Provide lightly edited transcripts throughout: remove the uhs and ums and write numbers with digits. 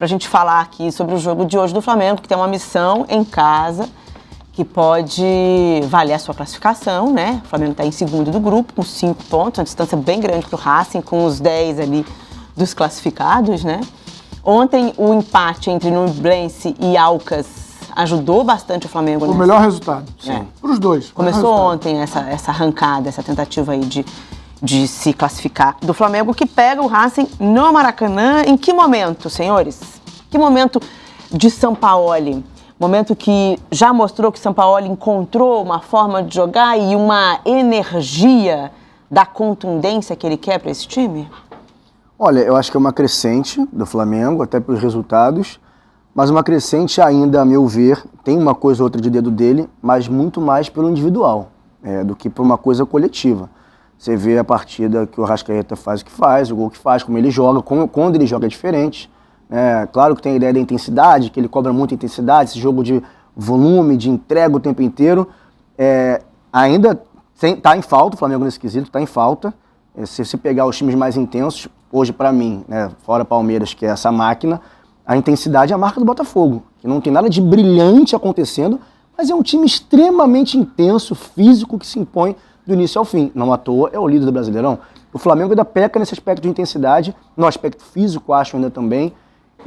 para a gente falar aqui sobre o jogo de hoje do Flamengo, que tem uma missão em casa que pode valer a sua classificação, né? O Flamengo está em segundo do grupo, com 5 pontos, uma distância bem grande para o Racing, com os 10 ali dos classificados, né? Ontem, o empate entre Nublense e Alcas ajudou bastante o Flamengo. O melhor resultado, sim. Para os dois. Começou ontem essa arrancada, essa tentativa aí de se classificar do Flamengo, que pega o Racing no Maracanã. Em que momento, senhores? Que momento de Sampaoli? Momento que já mostrou que Sampaoli encontrou uma forma de jogar e uma energia da contundência que ele quer para esse time? Olha, eu acho que é uma crescente do Flamengo, até pelos resultados, mas uma crescente ainda, a meu ver, tem uma coisa ou outra de dedo dele, mas muito mais pelo individual, do que por uma coisa coletiva. Você vê a partida que o Arrascaeta faz o que faz, o gol que faz, como ele joga, quando ele joga é diferente. Claro que tem a ideia da intensidade, que ele cobra muita intensidade, esse jogo de volume, de entrega o tempo inteiro. Ainda está em falta, o Flamengo nesse quesito está em falta. Se você pegar os times mais intensos, hoje para mim, fora Palmeiras, que é essa máquina, a intensidade é a marca do Botafogo, que não tem nada de brilhante acontecendo, mas é um time extremamente intenso, físico, que se impõe do início ao fim. Não à toa, é o líder do Brasileirão. O Flamengo ainda peca nesse aspecto de intensidade, no aspecto físico, acho ainda também.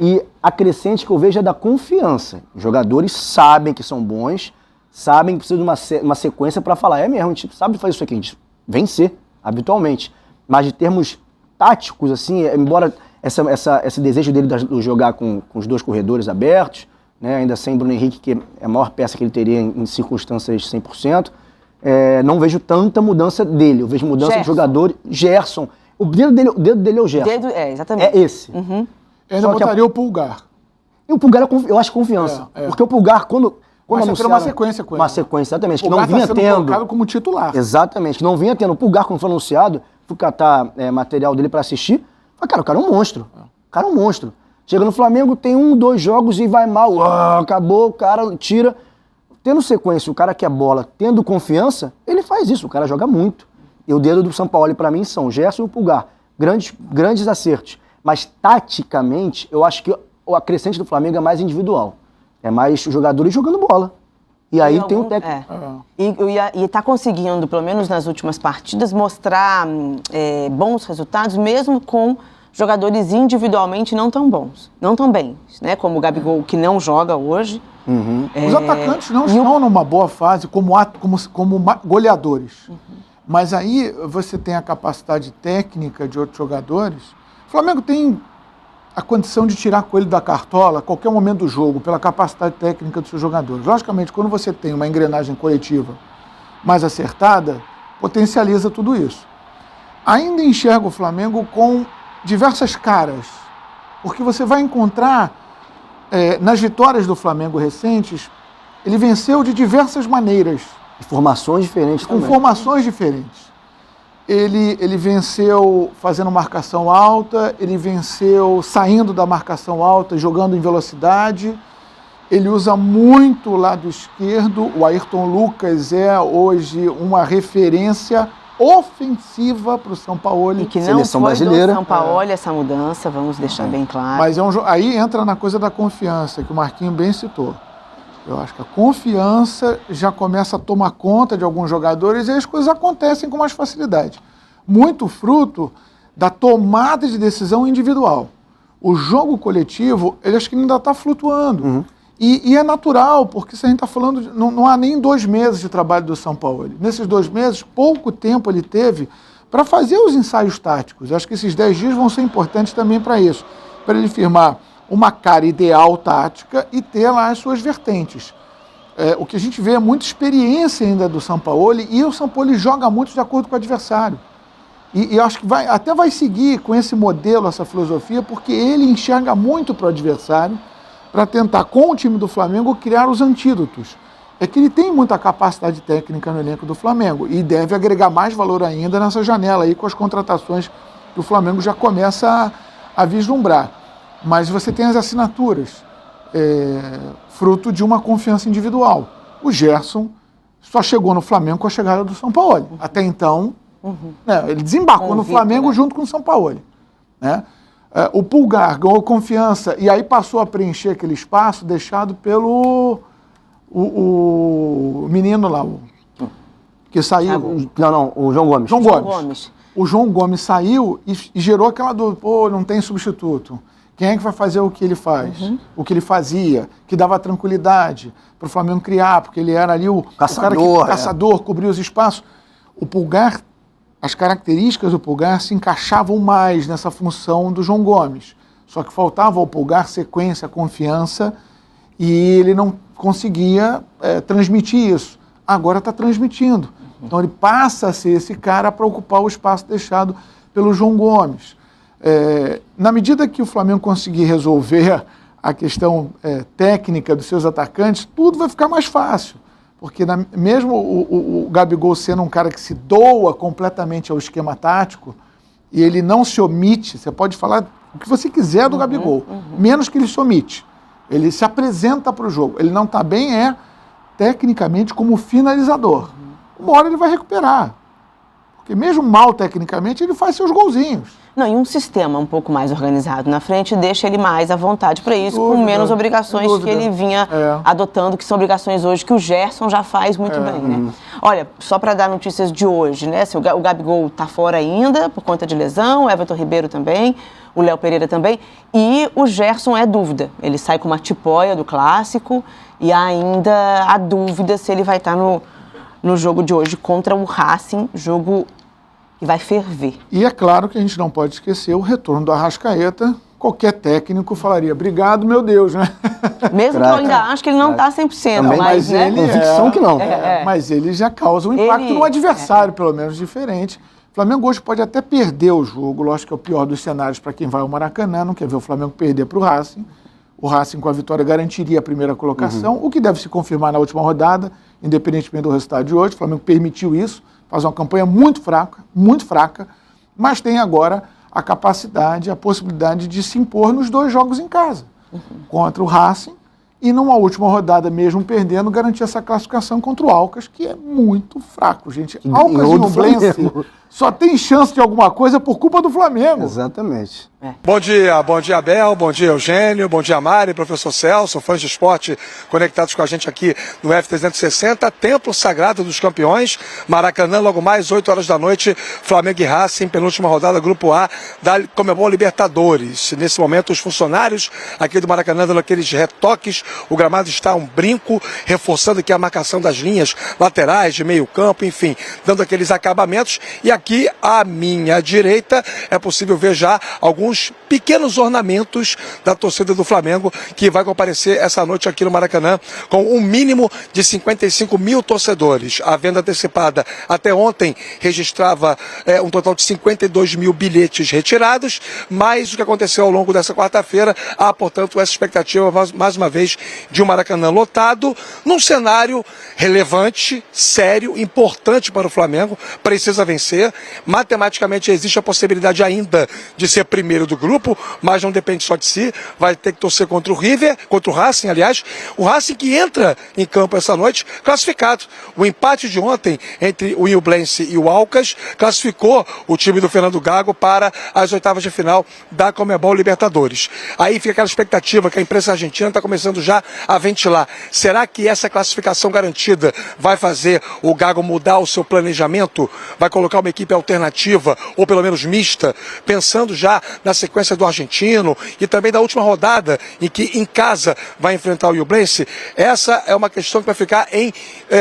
E a crescente que eu vejo é da confiança. Os jogadores sabem que são bons, sabem que precisam de uma sequência para falar, mesmo, a gente sabe fazer isso aqui, a gente vencer habitualmente. Mas de termos táticos, assim, embora esse desejo dele de jogar com os 2 corredores abertos, ainda sem Bruno Henrique, que é a maior peça que ele teria em circunstâncias 100%, não vejo tanta mudança dele. Eu vejo mudança de jogador. Gerson. O dedo dele é o Gerson. Exatamente. É esse. Uhum. Eu ainda botaria o Pulgar. E o Pulgar, eu acho confiança. Porque o Pulgar, quando anunciaram... uma sequência com ele. Uma sequência, exatamente. O Pulgar que não vinha tendo. Colocado como titular. Exatamente. Que não vinha tendo. O Pulgar, quando foi anunciado, fui catar material dele pra assistir. Falei, cara, o cara é um monstro. O cara é um monstro. Chega no Flamengo, tem 1, 2 jogos e vai mal. Acabou, o cara tira. Tendo sequência, o cara que é bola, tendo confiança, ele faz isso. O cara joga muito. E o dedo do Sampaoli, pra mim, são o Gerson e o Pulgar. Grandes acertos. Mas, taticamente, eu acho que a crescente do Flamengo é mais individual. É mais os jogadores jogando bola. E aí tem o técnico. E está conseguindo, pelo menos nas últimas partidas, mostrar bons resultados, mesmo com jogadores individualmente não tão bons, não tão bem, né? Como o Gabigol, que não joga hoje. Uhum. Os atacantes não estão numa boa fase como goleadores. Uhum. Mas aí você tem a capacidade técnica de outros jogadores. O Flamengo tem a condição de tirar coelho da cartola a qualquer momento do jogo, pela capacidade técnica dos seus jogadores. Logicamente, quando você tem uma engrenagem coletiva mais acertada, potencializa tudo isso. Ainda enxergo o Flamengo com diversas caras, porque você vai encontrar, nas vitórias do Flamengo recentes, ele venceu de diversas maneiras. Formações diferentes com formações diferentes. Ele venceu fazendo marcação alta, ele venceu saindo da marcação alta, jogando em velocidade. Ele usa muito o lado esquerdo. O Ayrton Lucas é hoje uma referência ofensiva para o Sampaoli. E que não Seleção foi brasileira. Do Sampaoli essa mudança, vamos deixar bem claro. Mas aí entra na coisa da confiança, que o Marquinho bem citou. Eu acho que a confiança já começa a tomar conta de alguns jogadores e as coisas acontecem com mais facilidade. Muito fruto da tomada de decisão individual. O jogo coletivo, ele acho que ainda está flutuando. Uhum. E é natural, porque se a gente está falando, não há nem 2 meses de trabalho do Sampaoli. Nesses 2 meses, pouco tempo ele teve para fazer os ensaios táticos. Eu acho que esses 10 dias vão ser importantes também para isso, para ele firmar uma cara ideal tática e ter lá as suas vertentes. O que a gente vê é muita experiência ainda do Sampaoli, e o Sampaoli joga muito de acordo com o adversário. E eu acho que até vai seguir com esse modelo, essa filosofia, porque ele enxerga muito para o adversário, para tentar, com o time do Flamengo, criar os antídotos. É que ele tem muita capacidade técnica no elenco do Flamengo e deve agregar mais valor ainda nessa janela aí, com as contratações que o Flamengo já começa a vislumbrar. Mas você tem as assinaturas, fruto de uma confiança individual. O Gerson só chegou no Flamengo com a chegada do Sampaoli. Até então, ele desembarcou no Flamengo junto com o Sampaoli. Né? O Pulgar ganhou confiança e aí passou a preencher aquele espaço deixado pelo o menino lá, que saiu. Não, o João Gomes. João Gomes. O João Gomes saiu e gerou aquela dúvida, pô, não tem substituto. Quem é que vai fazer o que ele faz? O que ele fazia, que dava tranquilidade para o Flamengo criar, porque ele era ali o caçador, cobria os espaços. O Pulgar, as características do Pulgar se encaixavam mais nessa função do João Gomes. Só que faltava ao Pulgar sequência, confiança, e ele não conseguia transmitir isso. Agora está transmitindo. Então ele passa a ser esse cara para ocupar o espaço deixado pelo João Gomes. Na medida que o Flamengo conseguir resolver a questão técnica dos seus atacantes, tudo vai ficar mais fácil. Porque mesmo o Gabigol sendo um cara que se doa completamente ao esquema tático, e ele não se omite, você pode falar o que você quiser do Gabigol, menos que ele se omite. Ele se apresenta para o jogo. Ele não está bem, tecnicamente, como finalizador. Uma hora ele vai recuperar. Porque mesmo mal tecnicamente, ele faz seus golzinhos. Não, e um sistema um pouco mais organizado na frente deixa ele mais à vontade para isso, com menos obrigações que ele vinha adotando, que são obrigações hoje que o Gerson já faz muito bem, né? Olha, só para dar notícias de hoje, né? O Gabigol está fora ainda por conta de lesão, o Everton Ribeiro também, o Léo Pereira também, e o Gerson é dúvida. Ele sai com uma tipóia do Clássico e ainda há dúvida se ele vai estar no jogo de hoje contra o Racing, jogo que vai ferver. E é claro que a gente não pode esquecer o retorno do Arrascaeta. Qualquer técnico falaria, obrigado, meu Deus, né? Mesmo que eu ainda acho que ele não está 100%. Também, mas né? Ele convicção que não. Mas ele já causa um impacto no adversário, pelo menos diferente. O Flamengo hoje pode até perder o jogo, lógico que é o pior dos cenários para quem vai ao Maracanã, não quer ver o Flamengo perder para o Racing. O Racing com a vitória garantiria a primeira colocação, o que deve se confirmar na última rodada, independentemente do resultado de hoje. O Flamengo permitiu isso, faz uma campanha muito fraca, mas tem agora a capacidade, a possibilidade de se impor nos 2 jogos em casa, contra o Racing e numa última rodada, mesmo perdendo, garantir essa classificação contra o Alcas, que é muito fraco, gente. Alcas e Nublense só tem chance de alguma coisa por culpa do Flamengo. Exatamente. Bom dia Abel, bom dia Eugênio, bom dia Mari, professor Celso, fãs de esporte conectados com a gente aqui no F360, Templo Sagrado dos Campeões, Maracanã, logo mais 8 horas da noite, Flamengo e Racing, penúltima rodada, Grupo A da Conmebol Libertadores. Nesse momento, os funcionários aqui do Maracanã dando aqueles retoques, o gramado está um brinco, reforçando aqui a marcação das linhas laterais, de meio campo, enfim, dando aqueles acabamentos. E aqui à minha direita é possível ver já alguns pequenos ornamentos da torcida do Flamengo que vai comparecer essa noite aqui no Maracanã com um mínimo de 55 mil torcedores. A venda antecipada até ontem registrava um total de 52 mil bilhetes retirados, mas o que aconteceu ao longo dessa quarta-feira, há, portanto, essa expectativa, mais uma vez, de um Maracanã lotado, num cenário relevante, sério, importante para o Flamengo, precisa vencer. Matematicamente existe a possibilidade ainda de ser primeiro do grupo, mas não depende só de si, vai ter que torcer contra o Racing, aliás, o Racing que entra em campo essa noite classificado. O empate de ontem entre o Nublense e o Alcas classificou o time do Fernando Gago para as oitavas de final da Conmebol Libertadores. Aí fica aquela expectativa que a imprensa argentina está começando já a ventilar. Será que essa classificação garantida vai fazer o Gago mudar o seu planejamento? Vai colocar uma equipe alternativa, ou pelo menos mista, pensando já na sequência do argentino e também da última rodada em que em casa vai enfrentar o Nublense? Essa é uma questão que vai ficar em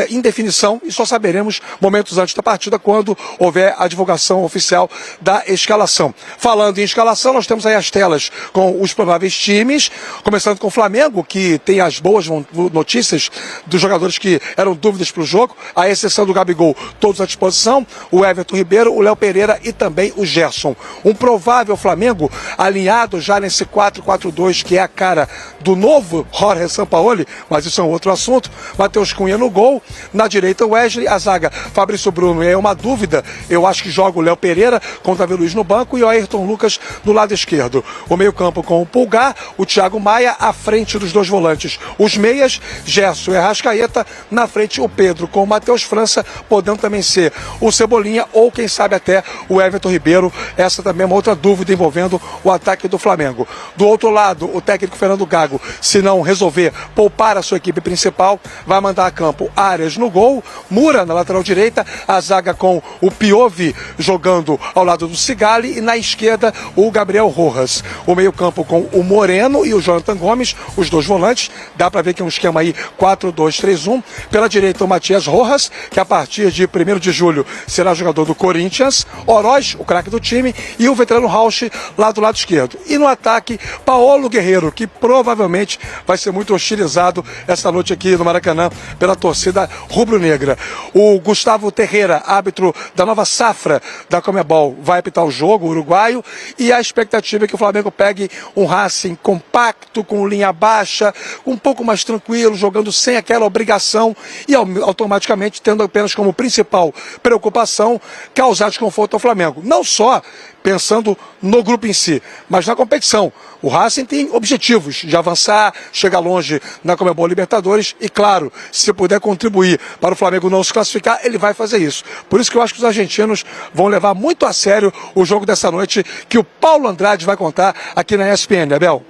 indefinição e só saberemos momentos antes da partida quando houver a divulgação oficial da escalação. Falando em escalação, nós temos aí as telas com os prováveis times, começando com o Flamengo, que tem as boas notícias dos jogadores que eram dúvidas para o jogo, à exceção do Gabigol, todos à disposição, o Everton Ribeiro, o Léo Pereira e também o Gerson. Um provável Flamengo alinhado já nesse 4-4-2, que é a cara do novo Jorge Sampaoli, mas isso é um outro assunto. Matheus Cunha no gol, na direita o Wesley, a zaga Fabrício Bruno é uma dúvida, eu acho que joga o Léo Pereira com o Davi Luiz no banco e o Ayrton Lucas no lado esquerdo. O meio campo com o Pulgar, o Thiago Maia à frente dos 2 volantes. Os meias, Gerson e Arrascaeta, na frente o Pedro com o Matheus França, podendo também ser o Cebolinha ou quem sabe até o Everton Ribeiro. Essa também é uma outra dúvida envolvendo envolvendo o ataque do Flamengo. Do outro lado, o técnico Fernando Gago, se não resolver poupar a sua equipe principal, vai mandar a campo Arias no gol, Moura na lateral direita, a zaga com o Piove jogando ao lado do Sigali e na esquerda o Gabriel Rojas. O meio-campo com o Moreno e o Jonathan Gomes, os dois volantes. Dá para ver que é um esquema aí 4-2-3-1. Pela direita o Matias Rojas, que a partir de 1º de julho será jogador do Corinthians. Oroz, o craque do time, e o veterano Rauch lá do lado esquerdo. E no ataque, Paulo Guerreiro, que provavelmente vai ser muito hostilizado essa noite aqui no Maracanã pela torcida rubro-negra. O Gustavo Terreira, árbitro da nova safra da Conmebol, vai apitar o jogo, o uruguaio, e a expectativa é que o Flamengo pegue um Racing compacto, com linha baixa, um pouco mais tranquilo, jogando sem aquela obrigação e automaticamente tendo apenas como principal preocupação causar desconforto ao Flamengo. Não só pensando no grupo em si, mas na competição. O Racing tem objetivos de avançar, chegar longe na Conmebol Libertadores e, claro, se puder contribuir para o Flamengo não se classificar, ele vai fazer isso. Por isso que eu acho que os argentinos vão levar muito a sério o jogo dessa noite, que o Paulo Andrade vai contar aqui na ESPN, Abel.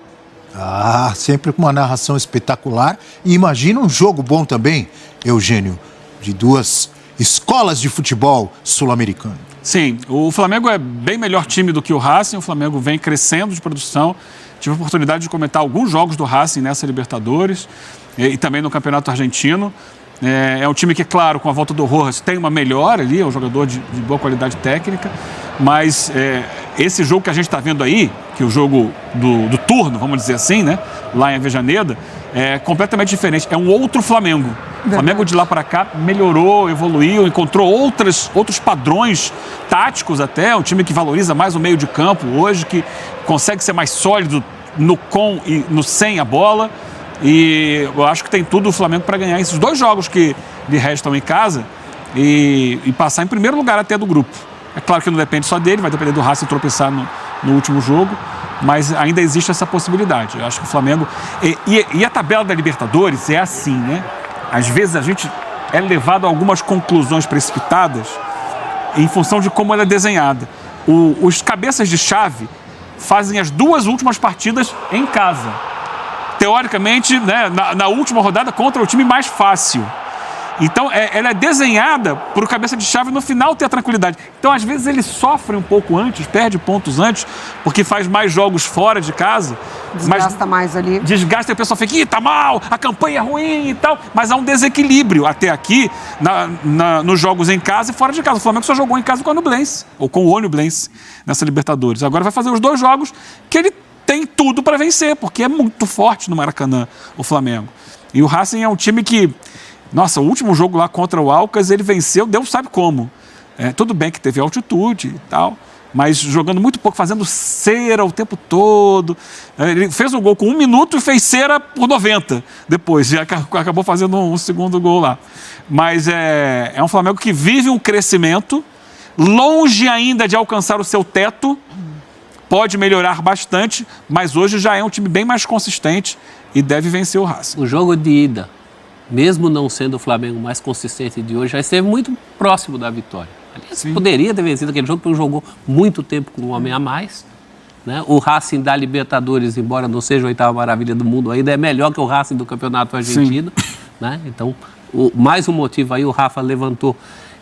Ah, sempre com uma narração espetacular. E imagina um jogo bom também, Eugênio, de duas escolas de futebol sul-americano. Sim, o Flamengo é bem melhor time do que o Racing, o Flamengo vem crescendo de produção. Tive a oportunidade de comentar alguns jogos do Racing nessa Libertadores e também no Campeonato Argentino. É um time que, claro, com a volta do Rojas tem uma melhora ali, é um jogador de boa qualidade técnica, mas esse jogo que a gente está vendo aí, que é o jogo do turno, vamos dizer assim, né, lá em Avejaneda, é completamente diferente, é um outro Flamengo. O Flamengo de lá para cá melhorou, evoluiu, encontrou outros padrões táticos até, um time que valoriza mais o meio de campo hoje, que consegue ser mais sólido no com e no sem a bola. E eu acho que tem tudo o Flamengo para ganhar esses dois jogos que lhe restam em casa e passar em primeiro lugar até do grupo. É claro que não depende só dele, vai depender do Racing tropeçar no último jogo, mas ainda existe essa possibilidade. Eu acho que o Flamengo... E a tabela da Libertadores é assim, né? Às vezes a gente é levado a algumas conclusões precipitadas em função de como ela é desenhada. Os cabeças de chave fazem as duas últimas partidas em casa. Teoricamente, né, na última rodada contra o time mais fácil. Então, ela é desenhada para o cabeça de chave no final ter a tranquilidade. Então, às vezes, ele sofre um pouco antes, perde pontos antes, porque faz mais jogos fora de casa. Desgasta mais ali. Desgasta e a pessoa fica, tá mal, a campanha é ruim e tal. Mas há um desequilíbrio até aqui nos jogos em casa e fora de casa. O Flamengo só jogou em casa com a Nublense, ou com o Nublense, nessa Libertadores. Agora vai fazer os dois jogos que ele tem tudo para vencer, porque é muito forte no Maracanã, o Flamengo. E o Racing é um time que... Nossa, o último jogo lá contra o Alcas, ele venceu, Deus sabe como. Tudo bem que teve altitude e tal, mas jogando muito pouco, fazendo cera o tempo todo. Ele fez um gol com 1 minuto e fez cera por 90 depois. Já acabou fazendo um segundo gol lá. Mas é um Flamengo que vive um crescimento, longe ainda de alcançar o seu teto, pode melhorar bastante, mas hoje já é um time bem mais consistente e deve vencer o Racing. O jogo de ida, mesmo não sendo o Flamengo mais consistente de hoje, já esteve muito próximo da vitória. Aliás, poderia ter vencido aquele jogo, porque jogou muito tempo com um homem a mais. Né? O Racing da Libertadores, embora não seja a 8ª maravilha do mundo ainda, é melhor que o Racing do Campeonato Argentino. Né? Então, mais um motivo aí o Rafa levantou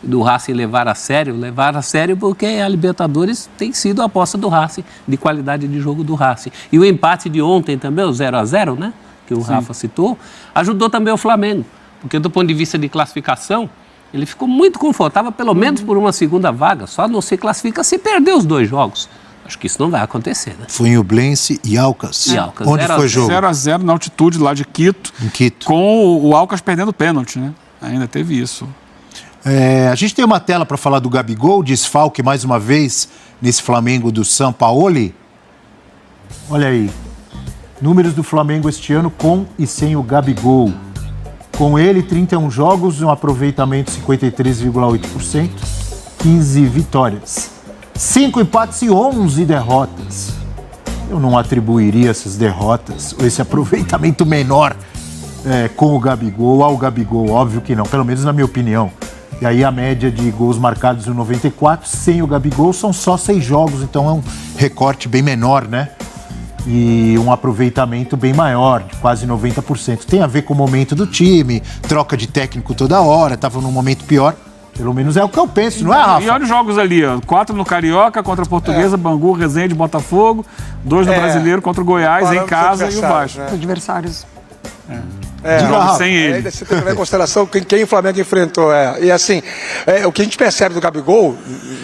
do Racing levar a sério porque a Libertadores tem sido a aposta do Racing, de qualidade de jogo do Racing. E o empate de ontem também, o 0-0, né? Que o Rafa citou, ajudou também o Flamengo, porque do ponto de vista de classificação, ele ficou muito confortável, pelo menos por uma segunda vaga, só não se classifica se perder os dois jogos. Acho que isso não vai acontecer, né? Foi em Nublense e Alcas. Onde foi o jogo? 0-0 na altitude lá de Quito, em Quito, com o Alcas perdendo pênalti, né? Ainda teve isso. A gente tem uma tela para falar do Gabigol, desfalque mais uma vez nesse Flamengo do Sampaoli. Olha aí. Números do Flamengo este ano com e sem o Gabigol. Com ele, 31 jogos, um aproveitamento 53,8%, 15 vitórias. 5 empates e 11 derrotas. Eu não atribuiria essas derrotas, ou esse aproveitamento menor com o Gabigol, ao Gabigol, óbvio que não, pelo menos na minha opinião. E aí a média de gols marcados em 94, sem o Gabigol, são só 6 jogos, então é um recorte bem menor, né? E um aproveitamento bem maior, de quase 90%. Tem a ver com o momento do time, troca de técnico toda hora, estava num momento pior. Pelo menos é o que eu penso, não é, Rafa? E olha os jogos ali, ó. 4 no Carioca contra a Portuguesa, Bangu, Resende, Botafogo. 2 no Brasileiro contra o Goiás, em casa, e o Vasco. Os adversários. Jogos sem ele. Aí você tem que levar em consideração quem o Flamengo enfrentou. E assim, o que a gente percebe do Gabigol,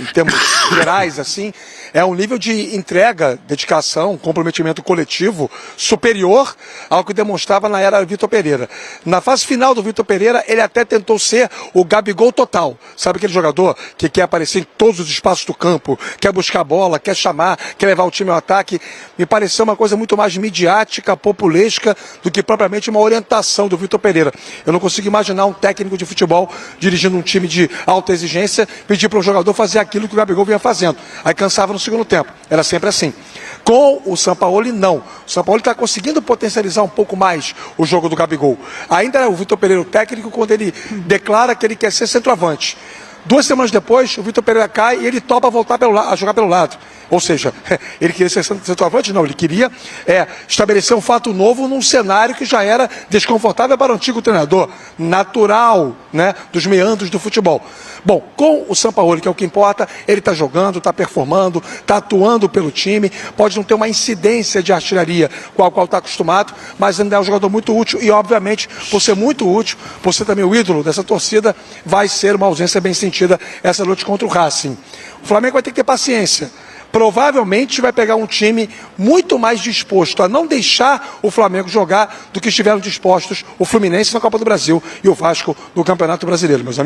em termos gerais, assim, é um nível de entrega, dedicação, comprometimento coletivo superior ao que demonstrava na era Vitor Pereira. Na fase final do Vitor Pereira, ele até tentou ser o Gabigol total. Sabe aquele jogador que quer aparecer em todos os espaços do campo, quer buscar a bola, quer chamar, quer levar o time ao ataque? Me pareceu uma coisa muito mais midiática, populesca, do que propriamente uma orientação do Vitor Pereira. Eu não consigo imaginar um técnico de futebol dirigindo um time de alta exigência, pedir para um jogador fazer aquilo que o Gabigol vinha fazendo. Aí cansava no segundo tempo. Era sempre assim. Com o Sampaoli, não. O Sampaoli está conseguindo potencializar um pouco mais o jogo do Gabigol. Ainda era o Vitor Pereira o técnico quando ele declara que ele quer ser centroavante. 2 semanas depois, o Vitor Pereira cai e ele topa voltar a jogar pelo lado. Ou seja, ele queria ser centroavante? Não, ele queria estabelecer um fato novo num cenário que já era desconfortável para o antigo treinador, natural, né, dos meandros do futebol. Bom, com o Sampaoli, que é o que importa, ele está jogando, está performando, está atuando pelo time, pode não ter uma incidência de artilharia com a qual está acostumado, mas ainda é um jogador muito útil e, obviamente, por ser muito útil, por ser também o ídolo dessa torcida, vai ser uma ausência bem sentida essa luta contra o Racing. O Flamengo vai ter que ter paciência. Provavelmente vai pegar um time muito mais disposto a não deixar o Flamengo jogar do que estiveram dispostos o Fluminense na Copa do Brasil e o Vasco no Campeonato Brasileiro, meus amigos.